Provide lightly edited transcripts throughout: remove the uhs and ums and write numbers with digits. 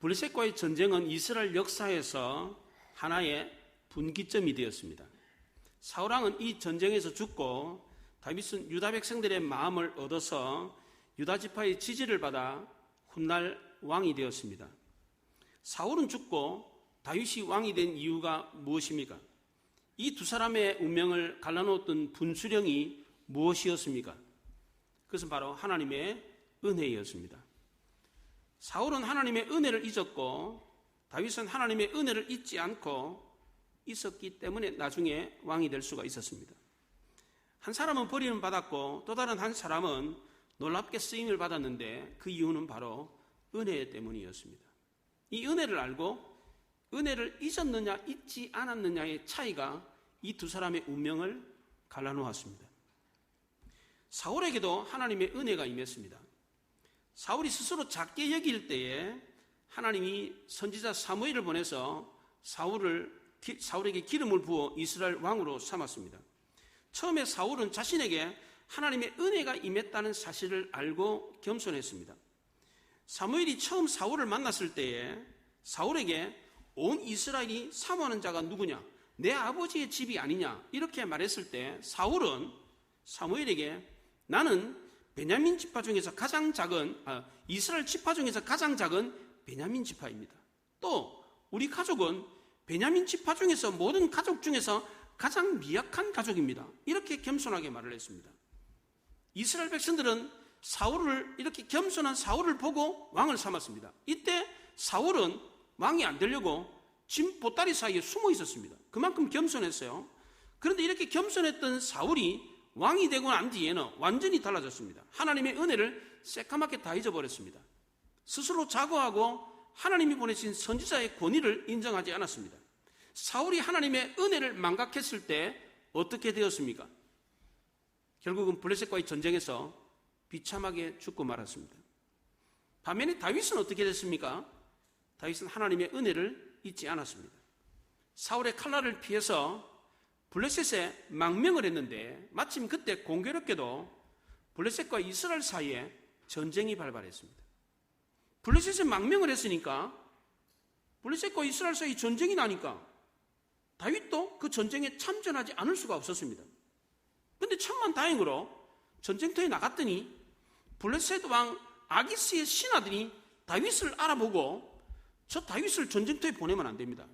블레셋과의 전쟁은 이스라엘 역사에서 하나의 분기점이 되었습니다. 사울왕은 이 전쟁에서 죽고 다윗은 유다 백성들의 마음을 얻어서 유다 지파의 지지를 받아 훗날 왕이 되었습니다. 사울은 죽고 다윗이 왕이 된 이유가 무엇입니까? 이 두 사람의 운명을 갈라놓았던 분수령이 무엇이었습니까? 그것은 바로 하나님의 은혜였습니다. 사울은 하나님의 은혜를 잊었고 다윗은 하나님의 은혜를 잊지 않고 있었기 때문에 나중에 왕이 될 수가 있었습니다. 한 사람은 버림을 받았고 또 다른 한 사람은 놀랍게 쓰임을 받았는데 그 이유는 바로 은혜 때문이었습니다. 이 은혜를 알고 은혜를 잊었느냐 잊지 않았느냐의 차이가 이 두 사람의 운명을 갈라놓았습니다. 사울에게도 하나님의 은혜가 임했습니다. 사울이 스스로 작게 여길 때에 하나님이 선지자 사무엘을 보내서 사울에게 기름을 부어 이스라엘 왕으로 삼았습니다. 처음에 사울은 자신에게 하나님의 은혜가 임했다는 사실을 알고 겸손했습니다. 사무엘이 처음 사울을 만났을 때에 사울에게 온 이스라엘이 사모하는 자가 누구냐? 내 아버지의 집이 아니냐? 이렇게 말했을 때 사울은 사무엘에게 나는 베냐민 지파 중에서 가장 작은 이스라엘 지파 중에서 가장 작은 베냐민 지파입니다. 또 우리 가족은 베냐민 지파 중에서 모든 가족 중에서 가장 미약한 가족입니다. 이렇게 겸손하게 말을 했습니다. 이스라엘 백성들은 이렇게 겸손한 사울을 보고 왕을 삼았습니다. 이때 사울은 왕이 안 되려고 짐 보따리 사이에 숨어 있었습니다. 그만큼 겸손했어요. 그런데 이렇게 겸손했던 사울이 왕이 되고 난 뒤에는 완전히 달라졌습니다. 하나님의 은혜를 새까맣게 다 잊어버렸습니다. 스스로 자고하고 하나님이 보내신 선지자의 권위를 인정하지 않았습니다. 사울이 하나님의 은혜를 망각했을 때 어떻게 되었습니까? 결국은 블레셋과의 전쟁에서 비참하게 죽고 말았습니다. 반면에 다윗은 어떻게 됐습니까? 다윗은 하나님의 은혜를 잊지 않았습니다. 사울의 칼날을 피해서 블레셋에 망명을 했는데 마침 그때 공교롭게도 블레셋과 이스라엘 사이에 전쟁이 발발했습니다. 블레셋에 망명을 했으니까 블레셋과 이스라엘 사이 전쟁이 나니까 다윗도 그 전쟁에 참전하지 않을 수가 없었습니다. 그런데 천만다행으로 전쟁터에 나갔더니 블레셋 왕 아기스의 신하들이 다윗을 알아보고 저 다윗을 전쟁터에 보내면 안 됩니다.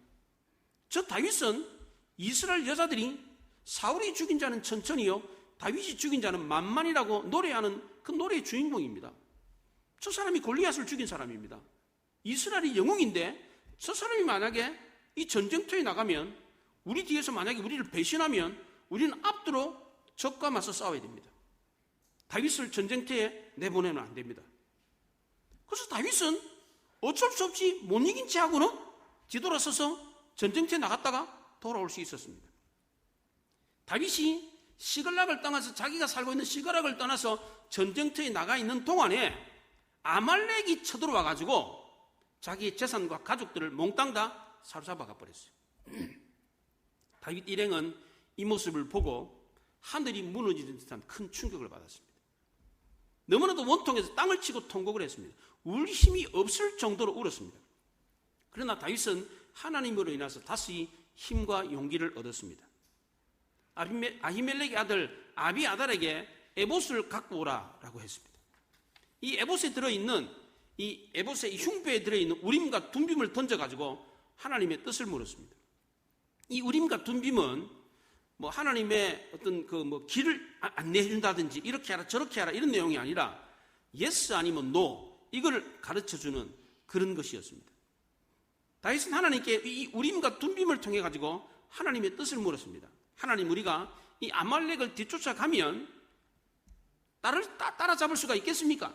저 다윗은 이스라엘 여자들이 사울이 죽인 자는 천천히요 다윗이 죽인 자는 만만이라고 노래하는 그 노래의 주인공입니다. 저 사람이 골리앗을 죽인 사람입니다. 이스라엘이 영웅인데 저 사람이 만약에 이 전쟁터에 나가면 우리 뒤에서 만약에 우리를 배신하면 우리는 앞으로 적과 맞서 싸워야 됩니다. 다윗을 전쟁터에 내보내면 안 됩니다. 그래서 다윗은 어쩔 수 없이 못 이긴 채 하고는 뒤돌아서서 전쟁터에 나갔다가 돌아올 수 있었습니다. 다윗이 시글락을 떠나서 자기가 살고 있는 시글락을 떠나서 전쟁터에 나가 있는 동안에 아말렉이 쳐들어와 가지고 자기의 재산과 가족들을 몽땅 다 사로잡아가 버렸어요. 다윗 일행은 이 모습을 보고 하늘이 무너지는 듯한 큰 충격을 받았습니다. 너무나도 원통해서 땅을 치고 통곡을 했습니다. 울 힘이 없을 정도로 울었습니다. 그러나 다윗은 하나님으로 인해서 다시 힘과 용기를 얻었습니다. 아히멜렉의 아들 아비아달에게 에봇을 갖고 오라라고 했습니다. 이 에봇에 들어있는 이 에봇의 흉배에 들어있는 우림과 둠빔을 던져가지고 하나님의 뜻을 물었습니다. 이 우림과 둠빔은 하나님의 어떤 길을 안내해준다든지 이렇게 하라 저렇게 하라 이런 내용이 아니라 yes 아니면 no 이걸 가르쳐주는 그런 것이었습니다. 다윗은 하나님께 이 우림과 둠빔을 통해 가지고 하나님의 뜻을 물었습니다. 하나님, 우리가 이 아말렉을 뒤쫓아가면 따라잡을 수가 있겠습니까?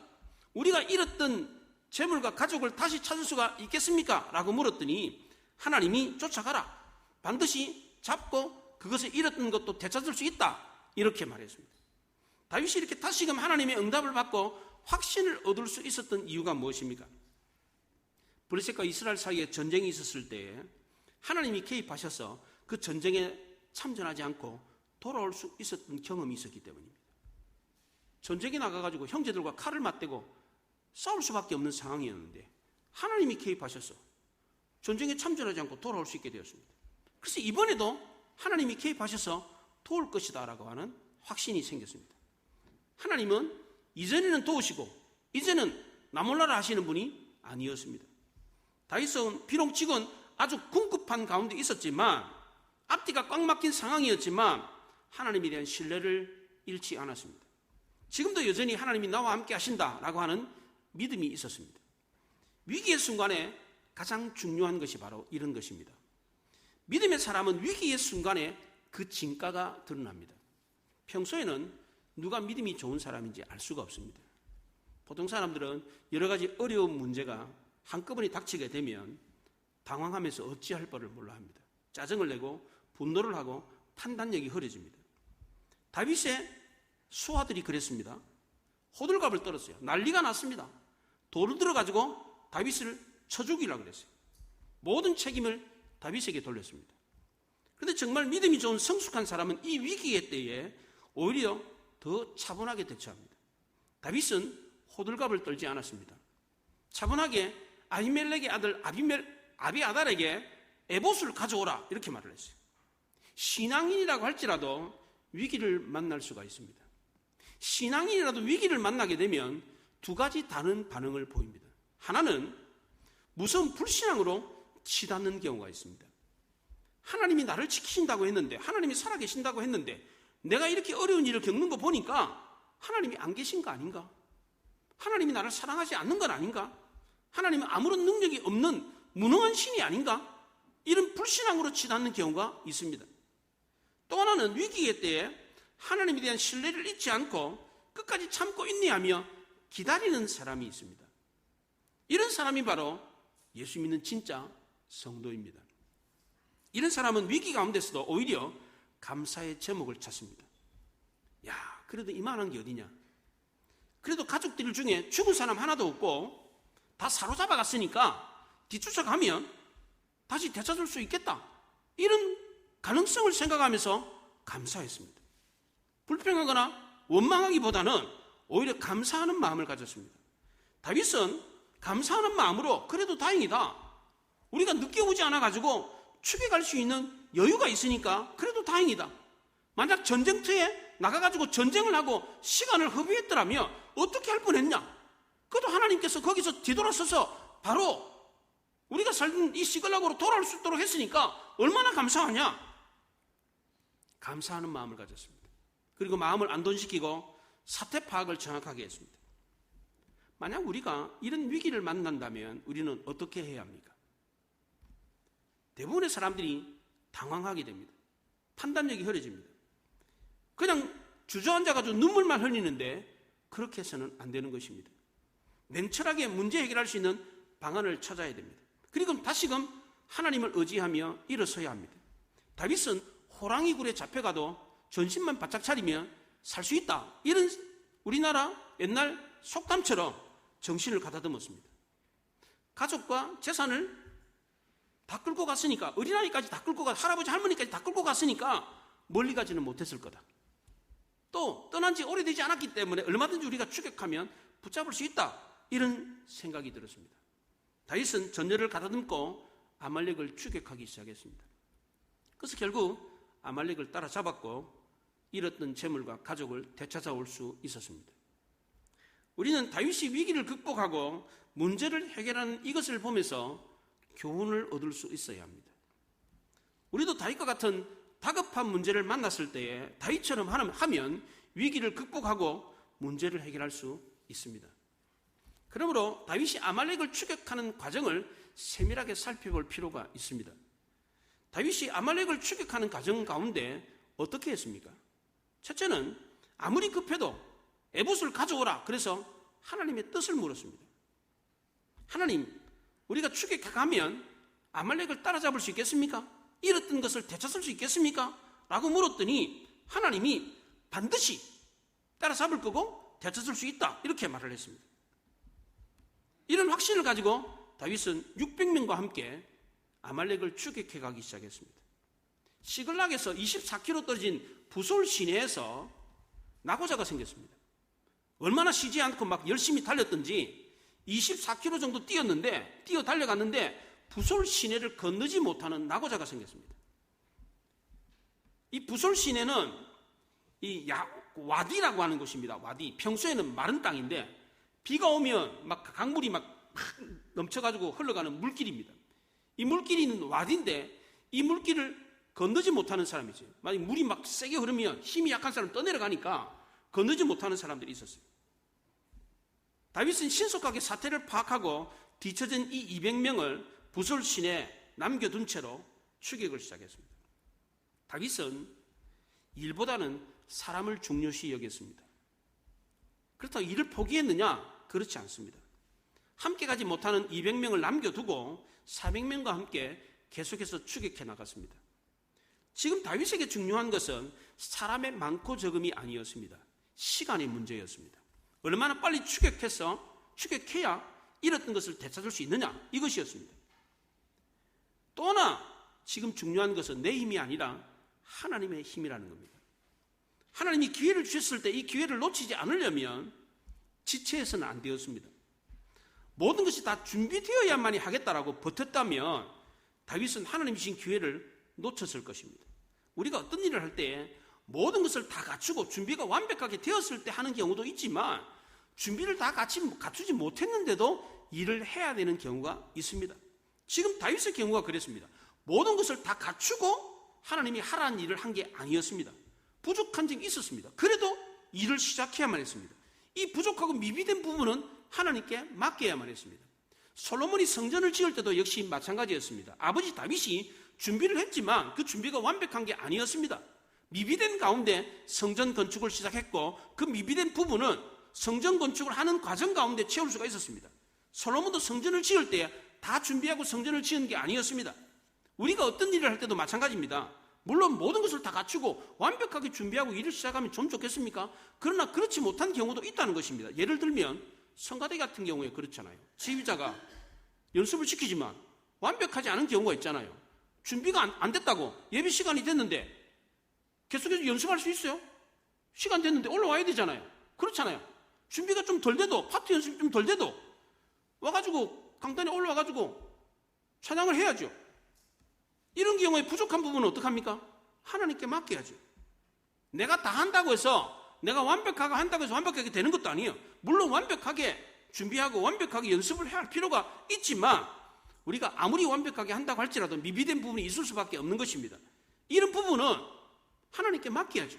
우리가 잃었던 재물과 가족을 다시 찾을 수가 있겠습니까? 라고 물었더니 하나님이 쫓아가라. 반드시 잡고 그것을 잃었던 것도 되찾을 수 있다. 이렇게 말했습니다. 다윗이 이렇게 다시금 하나님의 응답을 받고 확신을 얻을 수 있었던 이유가 무엇입니까? 블레셋과 이스라엘 사이에 전쟁이 있었을 때 하나님이 개입하셔서 그 전쟁에 참전하지 않고 돌아올 수 있었던 경험이 있었기 때문입니다. 전쟁에 나가가지고 형제들과 칼을 맞대고 싸울 수밖에 없는 상황이었는데 하나님이 개입하셔서 전쟁에 참전하지 않고 돌아올 수 있게 되었습니다. 그래서 이번에도 하나님이 개입하셔서 도울 것이다 라고 하는 확신이 생겼습니다. 하나님은 이전에는 도우시고 이제는 나몰라라 하시는 분이 아니었습니다. 다윗은 비록 지금 아주 궁급한 가운데 있었지만, 앞뒤가 꽉 막힌 상황이었지만 하나님에 대한 신뢰를 잃지 않았습니다. 지금도 여전히 하나님이 나와 함께 하신다라고 하는 믿음이 있었습니다. 위기의 순간에 가장 중요한 것이 바로 이런 것입니다. 믿음의 사람은 위기의 순간에 그 진가가 드러납니다. 평소에는 누가 믿음이 좋은 사람인지 알 수가 없습니다. 보통 사람들은 여러 가지 어려운 문제가 한꺼번에 닥치게 되면 당황하면서 어찌할 바를 몰라 합니다. 짜증을 내고 분노를 하고 판단력이 흐려집니다. 다윗의 수하들이 그랬습니다. 호들갑을 떨었어요. 난리가 났습니다. 돌을 들어가지고 다윗을 쳐 죽이려고 그랬어요. 모든 책임을 다윗에게 돌렸습니다. 그런데 정말 믿음이 좋은 성숙한 사람은 이 위기의 때에 오히려 더 차분하게 대처합니다. 다윗은 호들갑을 떨지 않았습니다. 차분하게 아히멜렉의 아들 아비아달에게 에봇을 가져오라 이렇게 말을 했어요. 신앙인이라고 할지라도 위기를 만날 수가 있습니다. 신앙인이라도 위기를 만나게 되면 두 가지 다른 반응을 보입니다. 하나는 무서운 불신앙으로 치닫는 경우가 있습니다. 하나님이 나를 지키신다고 했는데, 하나님이 살아계신다고 했는데 내가 이렇게 어려운 일을 겪는 거 보니까 하나님이 안 계신 거 아닌가? 하나님이 나를 사랑하지 않는 건 아닌가? 하나님은 아무런 능력이 없는 무능한 신이 아닌가? 이런 불신앙으로 치닫는 경우가 있습니다. 또 하나는 위기의 때에 하나님에 대한 신뢰를 잊지 않고 끝까지 참고 인내하며 기다리는 사람이 있습니다. 이런 사람이 바로 예수 믿는 진짜 성도입니다. 이런 사람은 위기 가운데서도 오히려 감사의 제목을 찾습니다. 야, 그래도 이만한 게 어디냐? 그래도 가족들 중에 죽은 사람 하나도 없고 다 사로잡아 갔으니까 뒤쫓아가면 다시 되찾을 수 있겠다. 이런 가능성을 생각하면서 감사했습니다. 불평하거나 원망하기보다는 오히려 감사하는 마음을 가졌습니다. 다윗은 감사하는 마음으로 그래도 다행이다. 우리가 늦게 오지 않아가지고 축에 갈 수 있는 여유가 있으니까 그래도 다행이다. 만약 전쟁터에 나가가지고 전쟁을 하고 시간을 허비했더라면 어떻게 할 뻔했냐? 그래도 하나님께서 거기서 뒤돌아서서 바로 우리가 살던 이 시글락으로 돌아올 수 있도록 했으니까 얼마나 감사하냐? 감사하는 마음을 가졌습니다. 그리고 마음을 안돈시키고 사태 파악을 정확하게 했습니다. 만약 우리가 이런 위기를 만난다면 우리는 어떻게 해야 합니까? 대부분의 사람들이 당황하게 됩니다. 판단력이 흐려집니다. 그냥 주저앉아가지고 눈물만 흘리는데 그렇게 해서는 안 되는 것입니다. 냉철하게 문제 해결할 수 있는 방안을 찾아야 됩니다. 그리고 다시금 하나님을 의지하며 일어서야 합니다. 다윗은 호랑이 굴에 잡혀가도 전신만 바짝 차리면 살 수 있다. 이런 우리나라 옛날 속담처럼 정신을 가다듬었습니다. 가족과 재산을 다 끌고 갔으니까, 어린아이까지 다 끌고 할아버지 할머니까지 다 끌고 갔으니까 멀리 가지는 못했을 거다. 또 떠난 지 오래되지 않았기 때문에 얼마든지 우리가 추격하면 붙잡을 수 있다. 이런 생각이 들었습니다. 다윗은 전열을 가다듬고 아말렉을 추격하기 시작했습니다. 그래서 결국 아말렉을 따라잡았고 잃었던 재물과 가족을 되찾아올 수 있었습니다. 우리는 다윗이 위기를 극복하고 문제를 해결하는 이것을 보면서 교훈을 얻을 수 있어야 합니다. 우리도 다윗과 같은 다급한 문제를 만났을 때에 다윗처럼 하면 위기를 극복하고 문제를 해결할 수 있습니다. 그러므로 다윗이 아말렉을 추격하는 과정을 세밀하게 살펴볼 필요가 있습니다. 다윗이 아말렉을 추격하는 과정 가운데 어떻게 했습니까? 첫째는 아무리 급해도 에봇을 가져오라. 그래서 하나님의 뜻을 물었습니다. 하나님, 우리가 추격해가면 아말렉을 따라잡을 수 있겠습니까? 잃었던 것을 되찾을 수 있겠습니까? 라고 물었더니 하나님이 반드시 따라잡을 거고 되찾을 수 있다. 이렇게 말을 했습니다. 이런 확신을 가지고 다윗은 600명과 함께 아말렉을 추격해 가기 시작했습니다. 시글락에서 24km 떨어진 부솔 시내에서 낙오자가 생겼습니다. 얼마나 쉬지 않고 막 열심히 달렸던지 24km 정도 뛰어 달려갔는데 부솔 시내를 건너지 못하는 낙오자가 생겼습니다. 이 부솔 시내는 이 와디라고 하는 곳입니다. 와디. 평소에는 마른 땅인데 비가 오면 막 강물이 막 넘쳐가지고 흘러가는 물길입니다. 이 물길이 와디인데 이 물길을 건너지 못하는 사람이지. 만약 물이 막 세게 흐르면 힘이 약한 사람 떠내려가니까 건너지 못하는 사람들이 있었어요. 다윗은 신속하게 사태를 파악하고 뒤처진 이 200명을 부솔 시내에 남겨둔 채로 추격을 시작했습니다. 다윗은 일보다는 사람을 중요시 여겼습니다. 그렇다고 일을 포기했느냐? 그렇지 않습니다. 함께 가지 못하는 200명을 남겨두고 400명과 함께 계속해서 추격해 나갔습니다. 지금 다윗에게 중요한 것은 사람의 많고 적음이 아니었습니다. 시간의 문제였습니다. 얼마나 빨리 추격해야 잃었던 것을 되찾을 수 있느냐, 이것이었습니다. 또 하나 지금 중요한 것은 내 힘이 아니라 하나님의 힘이라는 겁니다. 하나님이 기회를 주셨을 때 이 기회를 놓치지 않으려면 지체해서는 안 되었습니다. 모든 것이 다 준비되어야만이 하겠다라고 버텼다면 다윗은 하나님이 주신 기회를 놓쳤을 것입니다. 우리가 어떤 일을 할 때 모든 것을 다 갖추고 준비가 완벽하게 되었을 때 하는 경우도 있지만 준비를 다 갖추지 못했는데도 일을 해야 되는 경우가 있습니다. 지금 다윗의 경우가 그랬습니다. 모든 것을 다 갖추고 하나님이 하라는 일을 한 게 아니었습니다. 부족한 점이 있었습니다. 그래도 일을 시작해야만 했습니다. 이 부족하고 미비된 부분은 하나님께 맡겨야만 했습니다. 솔로몬이 성전을 지을 때도 역시 마찬가지였습니다. 아버지 다윗이 준비를 했지만 그 준비가 완벽한 게 아니었습니다. 미비된 가운데 성전 건축을 시작했고 그 미비된 부분은 성전 건축을 하는 과정 가운데 채울 수가 있었습니다. 솔로몬도 성전을 지을 때 다 준비하고 성전을 지은 게 아니었습니다. 우리가 어떤 일을 할 때도 마찬가지입니다. 물론 모든 것을 다 갖추고 완벽하게 준비하고 일을 시작하면 좀 좋겠습니까? 그러나 그렇지 못한 경우도 있다는 것입니다. 예를 들면 성가대 같은 경우에 그렇잖아요. 지휘자가 연습을 시키지만 완벽하지 않은 경우가 있잖아요. 준비가 안 됐다고 예배 시간이 됐는데 계속해서 연습할 수 있어요? 시간 됐는데 올라와야 되잖아요. 그렇잖아요. 준비가 좀 덜 돼도 파트 연습이 좀 덜 돼도 와가지고 강단에 올라와가지고 찬양을 해야죠. 이런 경우에 부족한 부분은 어떡합니까? 하나님께 맡겨야죠. 내가 다 한다고 해서 내가 완벽하게 한다고 해서 완벽하게 되는 것도 아니에요. 물론 완벽하게 준비하고 완벽하게 연습을 해야 할 필요가 있지만 우리가 아무리 완벽하게 한다고 할지라도 미비된 부분이 있을 수밖에 없는 것입니다. 이런 부분은 하나님께 맡겨야죠.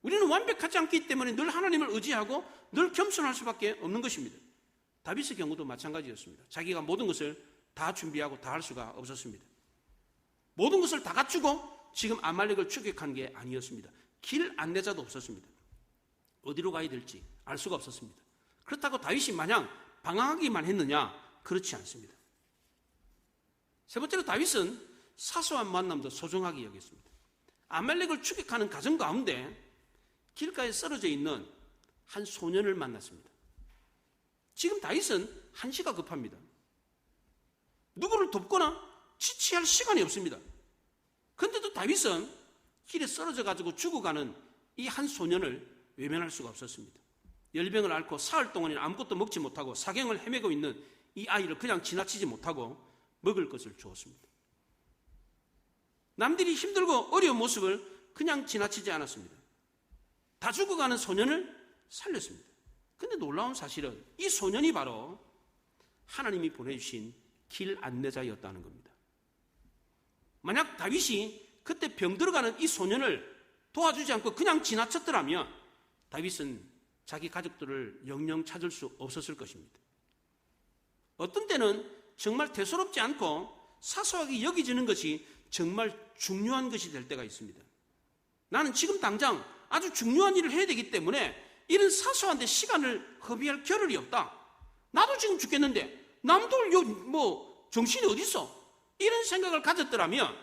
우리는 완벽하지 않기 때문에 늘 하나님을 의지하고 늘 겸손할 수밖에 없는 것입니다. 다윗의 경우도 마찬가지였습니다. 자기가 모든 것을 다 준비하고 다 할 수가 없었습니다. 모든 것을 다 갖추고 지금 아말렉을 추격한 게 아니었습니다. 길 안내자도 없었습니다. 어디로 가야 될지 알 수가 없었습니다. 그렇다고 다윗이 마냥 방황하기만 했느냐? 그렇지 않습니다. 세 번째로 다윗은 사소한 만남도 소중하게 여겼습니다. 아말렉을 추격하는 과정 가운데 길가에 쓰러져 있는 한 소년을 만났습니다. 지금 다윗은 한시가 급합니다. 누구를 돕거나 지체할 시간이 없습니다. 그런데도 다윗은 길에 쓰러져 가지고 죽어가는 이 한 소년을 외면할 수가 없었습니다. 열병을 앓고 사흘 동안이나 아무것도 먹지 못하고 사경을 헤매고 있는 이 아이를 그냥 지나치지 못하고 먹을 것을 주었습니다. 남들이 힘들고 어려운 모습을 그냥 지나치지 않았습니다. 다 죽어가는 소년을 살렸습니다. 그런데 놀라운 사실은 이 소년이 바로 하나님이 보내주신 길 안내자였다는 겁니다. 만약 다윗이 그때 병들어가는 이 소년을 도와주지 않고 그냥 지나쳤더라면 다윗은 자기 가족들을 영영 찾을 수 없었을 것입니다. 어떤 때는 정말 대수롭지 않고 사소하게 여기지는 것이 정말 중요한 것이 될 때가 있습니다. 나는 지금 당장 아주 중요한 일을 해야 되기 때문에 이런 사소한 데 시간을 허비할 겨를이 없다. 나도 지금 죽겠는데 남들 정신이 어디 있어? 이런 생각을 가졌더라면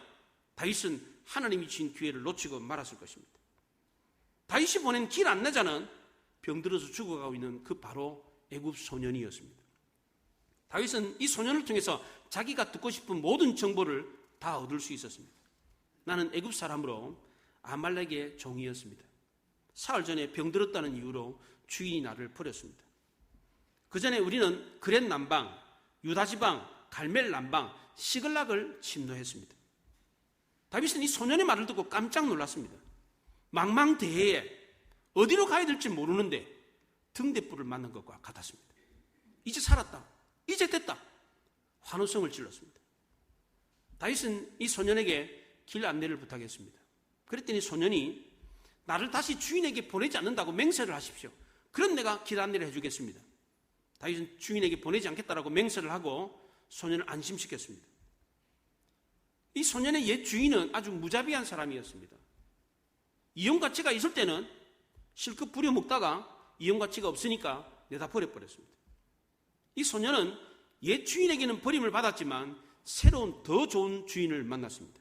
다윗은 하나님이 주신 기회를 놓치고 말았을 것입니다. 다윗이 보낸 길 안내자는 병들어서 죽어가고 있는 그 바로 애굽 소년이었습니다. 다윗은 이 소년을 통해서 자기가 듣고 싶은 모든 정보를 다 얻을 수 있었습니다. 나는 애굽 사람으로 아말렉의 종이었습니다. 사흘 전에 병들었다는 이유로 주인이 나를 버렸습니다. 그 전에 우리는 그렛 남방, 유다 지방, 갈멜 남방, 시글락을 침노했습니다. 다윗은 이 소년의 말을 듣고 깜짝 놀랐습니다. 망망대해에 어디로 가야 될지 모르는데 등대불을 만난 것과 같았습니다. 이제 살았다. 이제 됐다. 환호성을 질렀습니다. 다윗은 이 소년에게 길 안내를 부탁했습니다. 그랬더니 소년이 나를 다시 주인에게 보내지 않는다고 맹세를 하십시오. 그럼 내가 길 안내를 해주겠습니다. 다윗은 주인에게 보내지 않겠다라고 맹세를 하고 소년을 안심시켰습니다. 이 소년의 옛 주인은 아주 무자비한 사람이었습니다. 이용가치가 있을 때는 실컷 부려먹다가 이용가치가 없으니까 내다 버려버렸습니다. 이 소년은 옛 주인에게는 버림을 받았지만 새로운 더 좋은 주인을 만났습니다.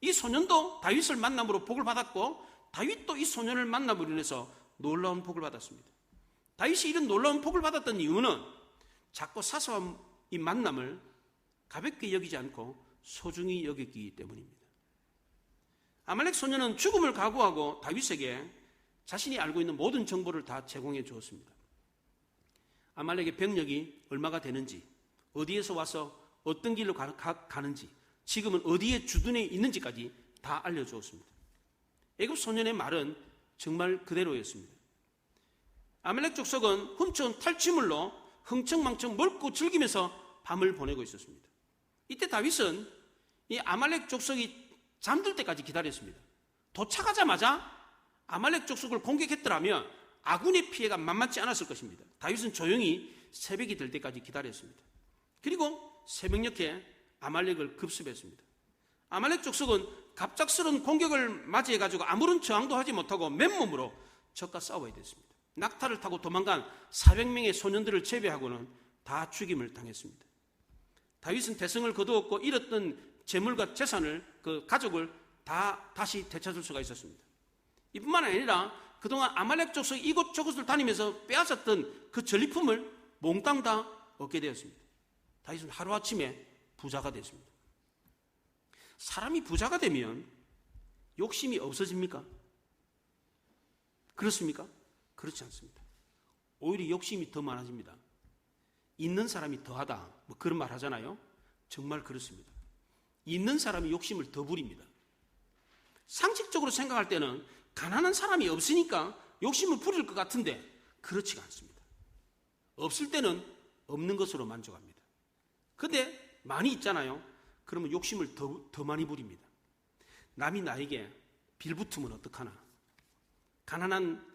이 소년도 다윗을 만남으로 복을 받았고 다윗도 이 소년을 만남으로 인해서 놀라운 복을 받았습니다. 다윗이 이런 놀라운 복을 받았던 이유는 작고 사소한 이 만남을 가볍게 여기지 않고 소중히 여겼기 때문입니다. 아말렉 소년은 죽음을 각오하고 다윗에게 자신이 알고 있는 모든 정보를 다 제공해 주었습니다. 아말렉의 병력이 얼마가 되는지, 어디에서 와서 어떤 길로 가는지, 지금은 어디에 주둔해 있는지까지 다 알려주었습니다. 애굽 소년의 말은 정말 그대로였습니다. 아말렉 족속은 훔쳐온 탈취물로 흥청망청 먹고 즐기면서 밤을 보내고 있었습니다. 이때 다윗은 이 아말렉 족속이 잠들 때까지 기다렸습니다. 도착하자마자 아말렉 족속을 공격했더라면 아군의 피해가 만만치 않았을 것입니다. 다윗은 조용히 새벽이 될 때까지 기다렸습니다. 그리고 새벽녘에 아말렉을 급습했습니다. 아말렉 족속은 갑작스러운 공격을 맞이해가지고 아무런 저항도 하지 못하고 맨몸으로 적과 싸워야 됐습니다. 낙타를 타고 도망간 400명의 소년들을 제외하고는 다 죽임을 당했습니다. 다윗은 대성을 거두었고 잃었던 재물과 재산을, 그 가족을 다 다시 되찾을 수가 있었습니다. 이뿐만 아니라 그동안 아말렉 족속 이곳저곳을 다니면서 빼앗았던 그 전리품을 몽땅 다 얻게 되었습니다. 다윗은 하루아침에 부자가 됐습니다. 사람이 부자가 되면 욕심이 없어집니까? 그렇습니까? 그렇지 않습니다. 오히려 욕심이 더 많아집니다. 있는 사람이 더하다, 뭐 그런 말 하잖아요. 정말 그렇습니다. 있는 사람이 욕심을 더 부립니다. 상식적으로 생각할 때는 가난한 사람이 없으니까 욕심을 부릴 것 같은데 그렇지가 않습니다. 없을 때는 없는 것으로 만족합니다. 근데 많이 있잖아요. 그러면 욕심을 더 많이 부립니다. 남이 나에게 빌붙으면 어떡하나, 가난한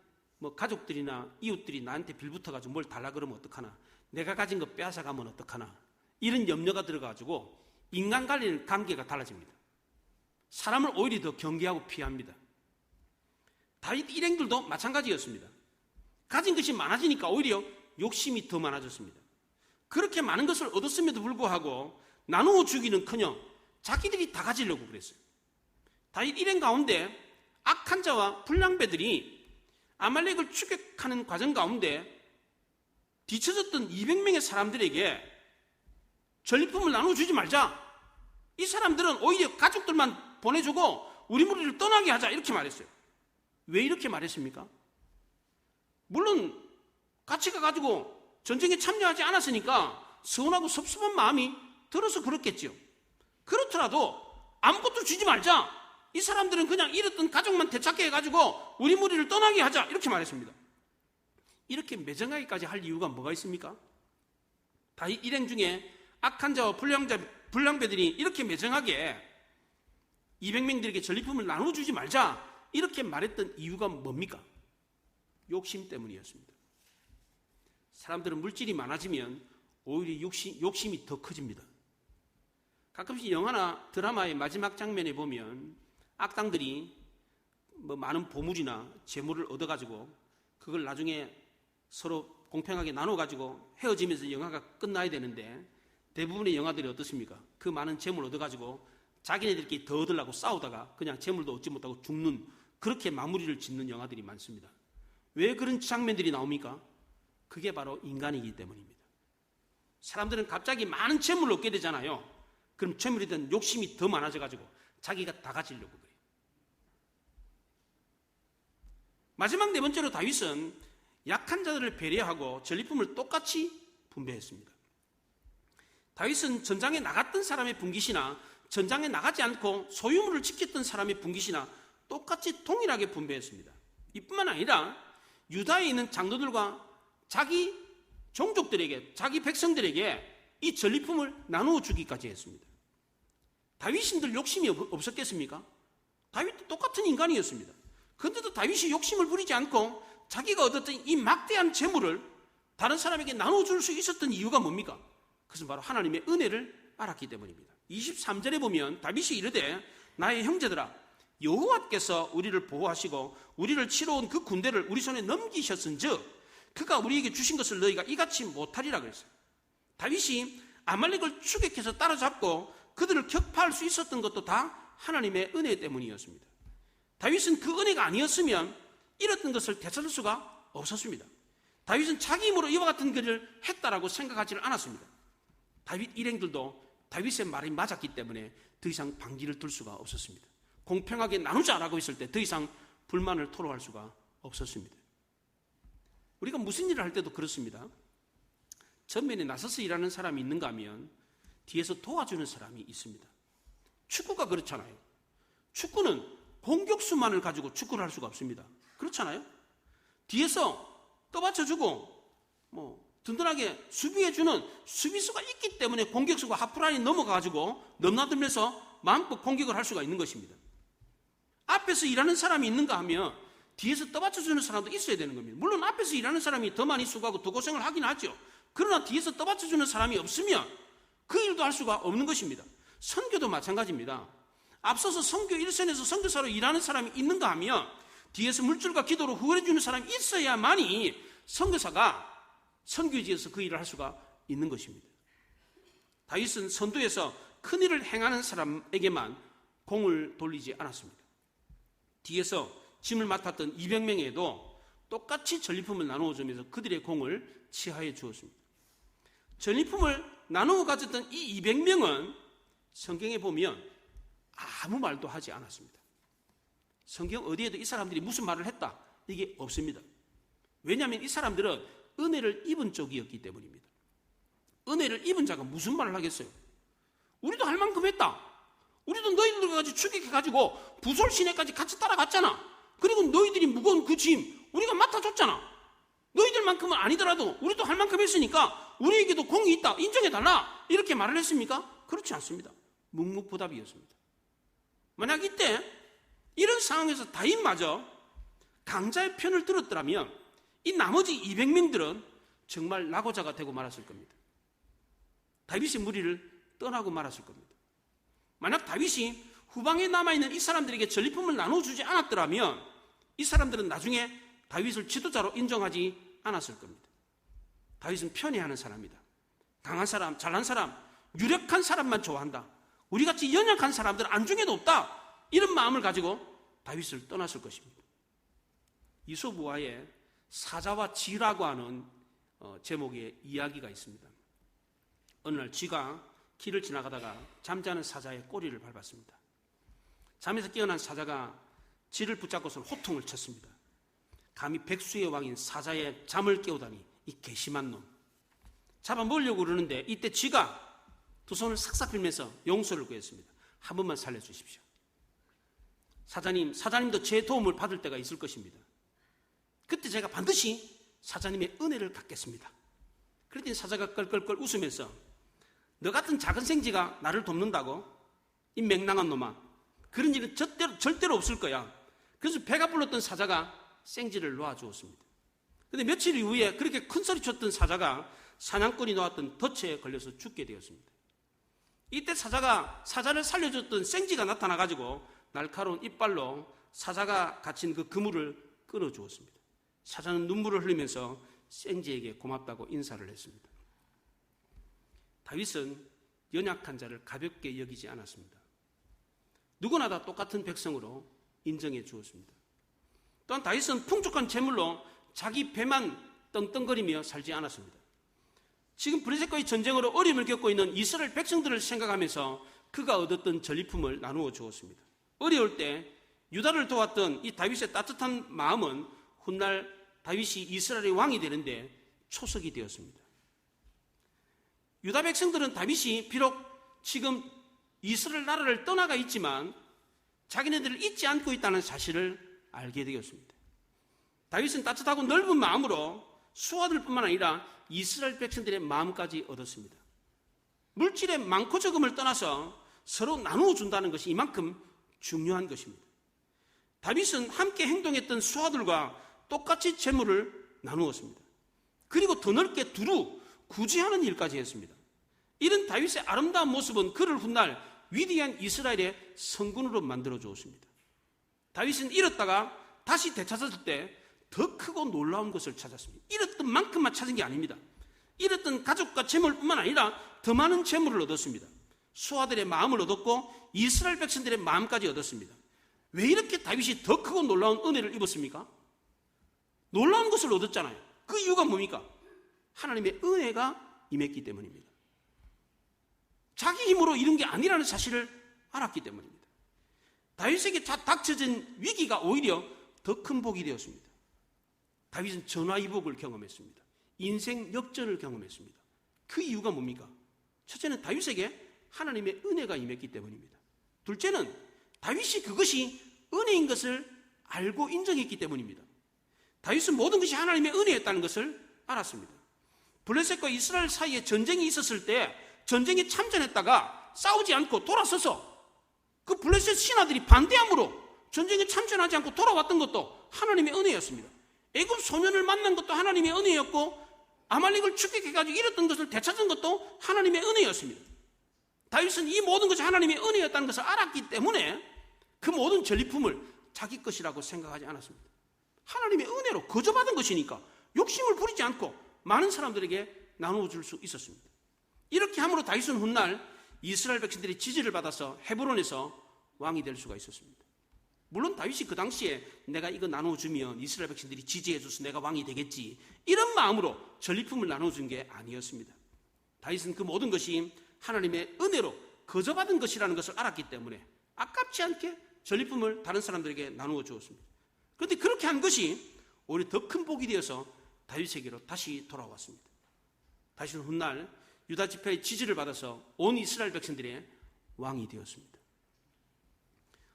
가족들이나 이웃들이 나한테 빌붙어가지고 뭘 달라 그러면 어떡하나, 내가 가진 거 빼앗아가면 어떡하나, 이런 염려가 들어가지고 인간 관련 관계가 달라집니다. 사람을 오히려 더 경계하고 피합니다. 다윗 일행들도 마찬가지였습니다. 가진 것이 많아지니까 오히려 욕심이 더 많아졌습니다. 그렇게 많은 것을 얻었음에도 불구하고 나누어 주기는커녕 자기들이 다 가지려고 그랬어요. 다윗 일행 가운데 악한 자와 불량배들이 아말렉을 추격하는 과정 가운데 뒤처졌던 200명의 사람들에게 전리품을 나눠주지 말자. 이 사람들은 오히려 가족들만 보내주고 우리 무리를 떠나게 하자, 이렇게 말했어요. 왜 이렇게 말했습니까? 물론 같이 가가지고 전쟁에 참여하지 않았으니까 서운하고 섭섭한 마음이 들어서 그렇겠죠. 그렇더라도 아무것도 주지 말자. 이 사람들은 그냥 잃었던 가족만 되찾게 해가지고 우리 무리를 떠나게 하자, 이렇게 말했습니다. 이렇게 매정하게까지 할 이유가 뭐가 있습니까? 다윗 일행 중에 악한 자와 불량배들이 이렇게 매정하게 200명들에게 전리품을 나눠주지 말자, 이렇게 말했던 이유가 뭡니까? 욕심 때문이었습니다. 사람들은 물질이 많아지면 오히려 욕심이 더 커집니다. 가끔씩 영화나 드라마의 마지막 장면에 보면 악당들이 많은 보물이나 재물을 얻어가지고 그걸 나중에 서로 공평하게 나눠가지고 헤어지면서 영화가 끝나야 되는데, 대부분의 영화들이 어떻습니까? 그 많은 재물 얻어가지고 자기네들끼리 더 얻으려고 싸우다가 그냥 재물도 얻지 못하고 죽는, 그렇게 마무리를 짓는 영화들이 많습니다. 왜 그런 장면들이 나옵니까? 그게 바로 인간이기 때문입니다. 사람들은 갑자기 많은 재물을 얻게 되잖아요. 그럼 재물에 대한 욕심이 더 많아져가지고 자기가 다 가지려고 그래요. 마지막 네 번째로 다윗은 약한 자들을 배려하고 전리품을 똑같이 분배했습니다. 다윗은 전장에 나갔던 사람의 분깃이나 전장에 나가지 않고 소유물을 지켰던 사람의 분깃이나 똑같이 동일하게 분배했습니다. 이뿐만 아니라 유다에 있는 장로들과 자기 종족들에게, 자기 백성들에게 이 전리품을 나누어 주기까지 했습니다. 다윗인들 욕심이 없었겠습니까? 다윗도 똑같은 인간이었습니다. 그런데도 다윗이 욕심을 부리지 않고 자기가 얻었던 이 막대한 재물을 다른 사람에게 나눠줄 수 있었던 이유가 뭡니까? 그것은 바로 하나님의 은혜를 알았기 때문입니다. 23절에 보면 다윗이 이르되 나의 형제들아 여호와께서 우리를 보호하시고 우리를 치러 온 그 군대를 우리 손에 넘기셨은즉 그가 우리에게 주신 것을 너희가 이같이 못하리라 그랬어요. 다윗이 아말렉을 추격해서 따라잡고 그들을 격파할 수 있었던 것도 다 하나님의 은혜 때문이었습니다. 다윗은 그 은혜가 아니었으면 잃었던 것을 되찾을 수가 없었습니다. 다윗은 자기 힘으로 이와 같은 일을 했다라고 생각하지를 않았습니다. 다윗 일행들도 다윗의 말이 맞았기 때문에 더 이상 반기를 들 수가 없었습니다. 공평하게 나누자라고 했을 때 더 이상 불만을 토로할 수가 없었습니다. 우리가 무슨 일을 할 때도 그렇습니다. 전면에 나서서 일하는 사람이 있는가 하면 뒤에서 도와주는 사람이 있습니다. 축구가 그렇잖아요. 축구는 공격수만을 가지고 축구를 할 수가 없습니다. 그렇잖아요. 뒤에서 떠받쳐주고 든든하게 수비해주는 수비수가 있기 때문에 공격수가 하프라인 넘어가가지고 넘나들면서 마음껏 공격을 할 수가 있는 것입니다. 앞에서 일하는 사람이 있는가 하면 뒤에서 떠받쳐주는 사람도 있어야 되는 겁니다. 물론 앞에서 일하는 사람이 더 많이 수고하고 더 고생을 하긴 하죠. 그러나 뒤에서 떠받쳐주는 사람이 없으면 그 일도 할 수가 없는 것입니다. 선교도 마찬가지입니다. 앞서서 선교 1선에서 선교사로 일하는 사람이 있는가 하면 뒤에서 물질과 기도로 후원해주는 사람이 있어야만이 선교사가 선교지에서 그 일을 할 수가 있는 것입니다. 다윗은 선두에서 큰 일을 행하는 사람에게만 공을 돌리지 않았습니다. 뒤에서 짐을 맡았던 200명에도 똑같이 전리품을 나누어 주면서 그들의 공을 치하해 주었습니다. 전리품을 나누어 가졌던 이 200명은 성경에 보면 아무 말도 하지 않았습니다. 성경 어디에도 이 사람들이 무슨 말을 했다 이게 없습니다. 왜냐하면 이 사람들은 은혜를 입은 쪽이었기 때문입니다. 은혜를 입은 자가 무슨 말을 하겠어요? 우리도 할 만큼 했다. 우리도 너희들까지 추격해가지고 부솔 시내까지 같이 따라갔잖아. 그리고 너희들이 무거운 그 짐 우리가 맡아줬잖아. 너희들만큼은 아니더라도 우리도 할 만큼 했으니까 우리에게도 공이 있다. 인정해달라. 이렇게 말을 했습니까? 그렇지 않습니다. 묵묵부답이었습니다. 만약 이때 이런 상황에서 다윗마저 강자의 편을 들었더라면 이 나머지 200명들은 정말 낙오자가 되고 말았을 겁니다. 다윗의 무리를 떠나고 말았을 겁니다. 만약 다윗이 후방에 남아있는 이 사람들에게 전리품을 나눠주지 않았더라면 이 사람들은 나중에 다윗을 지도자로 인정하지 않았을 겁니다. 다윗은 편애하는 사람이다. 강한 사람, 잘난 사람, 유력한 사람만 좋아한다. 우리같이 연약한 사람들은 안중에도 없다. 이런 마음을 가지고 다윗을 떠났을 것입니다. 이솝우화에 사자와 쥐라고 하는 제목의 이야기가 있습니다. 어느 날 쥐가 길을 지나가다가 잠자는 사자의 꼬리를 밟았습니다. 잠에서 깨어난 사자가 쥐를 붙잡고서 호통을 쳤습니다. 감히 백수의 왕인 사자의 잠을 깨우다니 이 괘씸한 놈. 잡아먹으려고 그러는데 이때 쥐가 두 손을 싹싹 빌면서 용서를 구했습니다. 한 번만 살려주십시오. 사자님도 제 도움을 받을 때가 있을 것입니다. 그때 제가 반드시 사자님의 은혜를 갚겠습니다. 그랬더니 사자가 껄껄껄 웃으면서 너 같은 작은 생쥐가 나를 돕는다고? 이 맹랑한 놈아. 그런 일은 절대로 없을 거야. 그래서 배가 불렀던 사자가 생쥐를 놓아주었습니다. 그런데 며칠 이후에 그렇게 큰 소리 쳤던 사자가 사냥꾼이 놓았던 덫에 걸려서 죽게 되었습니다. 이때 사자를 살려줬던 생쥐가 나타나가지고 날카로운 이빨로 사자가 갇힌 그 그물을 끊어주었습니다. 사자는 눈물을 흘리면서 생쥐에게 고맙다고 인사를 했습니다. 다윗은 연약한 자를 가볍게 여기지 않았습니다. 누구나 다 똑같은 백성으로 인정해 주었습니다. 또한 다윗은 풍족한 재물로 자기 배만 떵떵거리며 살지 않았습니다. 지금 브레셋과의 전쟁으로 어려움을 겪고 있는 이스라엘 백성들을 생각하면서 그가 얻었던 전리품을 나누어 주었습니다. 어려울 때 유다를 도왔던 이 다윗의 따뜻한 마음은 훗날 다윗이 이스라엘의 왕이 되는데 초석이 되었습니다. 유다 백성들은 다윗이 비록 지금 이스라엘 나라를 떠나가 있지만 자기네들을 잊지 않고 있다는 사실을 알게 되었습니다. 다윗은 따뜻하고 넓은 마음으로 수하들뿐만 아니라 이스라엘 백성들의 마음까지 얻었습니다. 물질의 많고 적음을 떠나서 서로 나누어 준다는 것이 이만큼 중요한 것입니다. 다윗은 함께 행동했던 수하들과 똑같이 재물을 나누었습니다. 그리고 더 넓게 두루 구제하는 일까지 했습니다. 이런 다윗의 아름다운 모습은 그를 훗날 위대한 이스라엘의 성군으로 만들어 주었습니다. 다윗은 잃었다가 다시 되찾았을 때 더 크고 놀라운 것을 찾았습니다. 잃었던 만큼만 찾은 게 아닙니다. 잃었던 가족과 재물뿐만 아니라 더 많은 재물을 얻었습니다. 수하들의 마음을 얻었고 이스라엘 백성들의 마음까지 얻었습니다. 왜 이렇게 다윗이 더 크고 놀라운 은혜를 입었습니까? 놀라운 것을 얻었잖아요. 그 이유가 뭡니까? 하나님의 은혜가 임했기 때문입니다. 자기 힘으로 이룬 게 아니라는 사실을 알았기 때문입니다. 다윗에게 닥쳐진 위기가 오히려 더 큰 복이 되었습니다. 다윗은 전화위복을 경험했습니다. 인생 역전을 경험했습니다. 그 이유가 뭡니까? 첫째는 다윗에게 하나님의 은혜가 임했기 때문입니다. 둘째는 다윗이 그것이 은혜인 것을 알고 인정했기 때문입니다. 다윗은 모든 것이 하나님의 은혜였다는 것을 알았습니다. 블레셋과 이스라엘 사이에 전쟁이 있었을 때 전쟁에 참전했다가 싸우지 않고 돌아서서 그 블레셋 신하들이 반대함으로 전쟁에 참전하지 않고 돌아왔던 것도 하나님의 은혜였습니다. 애굽 소년을 만난 것도 하나님의 은혜였고 아말렉을 축격해가지고 잃었던 것을 되찾은 것도 하나님의 은혜였습니다. 다윗은 이 모든 것이 하나님의 은혜였다는 것을 알았기 때문에 그 모든 전리품을 자기 것이라고 생각하지 않았습니다. 하나님의 은혜로 거저받은 것이니까 욕심을 부리지 않고 많은 사람들에게 나누어 줄 수 있었습니다. 이렇게 함으로 다윗은 훗날 이스라엘 백성들의 지지를 받아서 헤브론에서 왕이 될 수가 있었습니다. 물론 다윗이 그 당시에 내가 이거 나눠주면 이스라엘 백성들이 지지해줘서 내가 왕이 되겠지 이런 마음으로 전리품을 나눠준 게 아니었습니다. 다윗은 그 모든 것이 하나님의 은혜로 거저받은 것이라는 것을 알았기 때문에 아깝지 않게 전리품을 다른 사람들에게 나누어 주었습니다. 그런데 그렇게 한 것이 오히려 더 큰 복이 되어서 다윗에게로 다시 돌아왔습니다. 다윗은 훗날 유다 지파의 지지를 받아서 온 이스라엘 백성들의 왕이 되었습니다.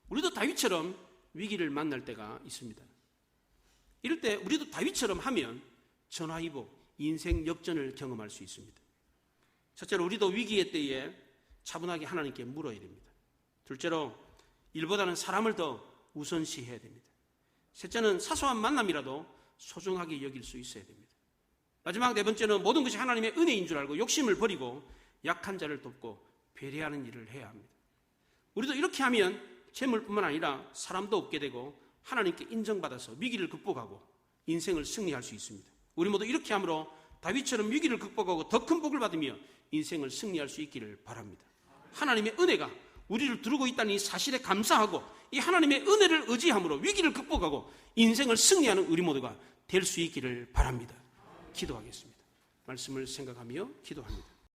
우리도 다윗처럼 위기를 만날 때가 있습니다. 이럴 때 우리도 다윗처럼 하면 전화위복, 인생 역전을 경험할 수 있습니다. 첫째로 우리도 위기의 때에 차분하게 하나님께 물어야 됩니다. 둘째로 일보다는 사람을 더 우선시해야 됩니다. 셋째는 사소한 만남이라도 소중하게 여길 수 있어야 됩니다. 마지막 네 번째는 모든 것이 하나님의 은혜인 줄 알고 욕심을 버리고 약한 자를 돕고 배려하는 일을 해야 합니다. 우리도 이렇게 하면 재물뿐만 아니라 사람도 얻게 되고 하나님께 인정받아서 위기를 극복하고 인생을 승리할 수 있습니다. 우리 모두 이렇게 함으로 다윗처럼 위기를 극복하고 더 큰 복을 받으며 인생을 승리할 수 있기를 바랍니다. 하나님의 은혜가 우리를 두르고 있다는 이 사실에 감사하고 이 하나님의 은혜를 의지함으로 위기를 극복하고 인생을 승리하는 우리 모두가 될 수 있기를 바랍니다. 기도하겠습니다. 말씀을 생각하며 기도합니다.